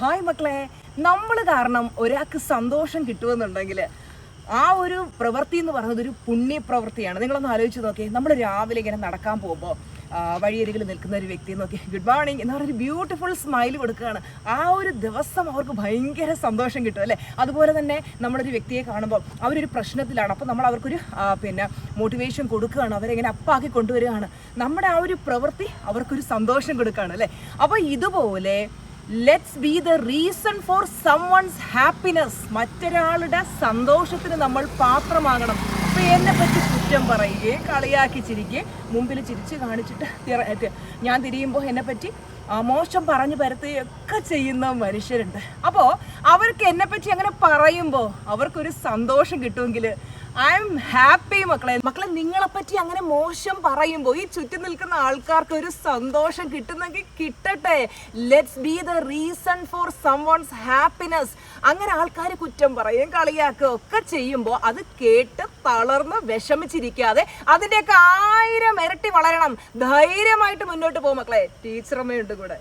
Hi മക്കളെ, നമ്മൾ കാരണം ഒരാൾക്ക് സന്തോഷം കിട്ടുമെന്നുണ്ടെങ്കിൽ ആ ഒരു പ്രവൃത്തി എന്ന് പറയുന്നത് ഒരു പുണ്യപ്രവൃത്തിയാണ്. നിങ്ങളൊന്ന് ആലോചിച്ച് നോക്കി, നമ്മൾ രാവിലെ ഇങ്ങനെ നടക്കാൻ പോകുമ്പോൾ വഴിയരികിൽ നിൽക്കുന്ന ഒരു വ്യക്തിയെ നോക്കി ഗുഡ് മോർണിംഗ് എന്ന് പറഞ്ഞൊരു ബ്യൂട്ടിഫുൾ സ്മൈൽ കൊടുക്കുകയാണ്. ആ ഒരു ദിവസം അവർക്ക് ഭയങ്കര സന്തോഷം കിട്ടും അല്ലേ. അതുപോലെ തന്നെ നമ്മളൊരു വ്യക്തിയെ കാണുമ്പോൾ അവരൊരു പ്രശ്നത്തിലാണ്, അപ്പോൾ നമ്മൾ അവർക്കൊരു മോട്ടിവേഷൻ കൊടുക്കുകയാണ്, അവരെങ്ങനെ അപ്പാക്കി കൊണ്ടുവരികയാണ്. നമ്മുടെ ആ ഒരു പ്രവൃത്തി അവർക്കൊരു സന്തോഷം കൊടുക്കുകയാണ് അല്ലേ. അപ്പോൾ ഇതുപോലെ let's be the reason for someone's happiness. മറ്റൊരാളുടെ സന്തോഷത്തിന് നമ്മൾ പാത്രമാകണം. അപ്പോൾ എന്നെ പറ്റി കുറ്റം പറയുകയും കളിയാക്കി ചിരിക്കുകയും മുമ്പിൽ ചിരിച്ച് കാണിച്ചിട്ട് ഞാൻ തിരിയുമ്പോൾ എന്നെപ്പറ്റി മോശം പറഞ്ഞു പരത്തുകയൊക്കെ ചെയ്യുന്ന മനുഷ്യരുണ്ട്. അപ്പോൾ അവർക്ക് എന്നെപ്പറ്റി അങ്ങനെ പറയുമ്പോൾ അവർക്കൊരു സന്തോഷം കിട്ടുമെങ്കിൽ ഐ എം ഹാപ്പി. മക്കളെ നിങ്ങളെപ്പറ്റി അങ്ങനെ മോശം പറയുമ്പോൾ ഈ ചുറ്റും നിൽക്കുന്ന ആൾക്കാർക്ക് ഒരു സന്തോഷം കിട്ടുന്നെങ്കിൽ കിട്ടട്ടെ. Let's be the reason for someone's happiness. അങ്ങനെ ആൾക്കാർ കുറ്റം പറയും കളിയാക്കുകയും ഒക്കെ ചെയ്യുമ്പോൾ അത് കേട്ട് തളർന്ന് വിഷമിച്ചിരിക്കാതെ അതിൻ്റെയൊക്കെ 1000 ഇരട്ടി വളരണം. ധൈര്യമായിട്ട് മുന്നോട്ട് പോകും മക്കളെ. ടീച്ചറമ്മയുണ്ട് കൂടെ.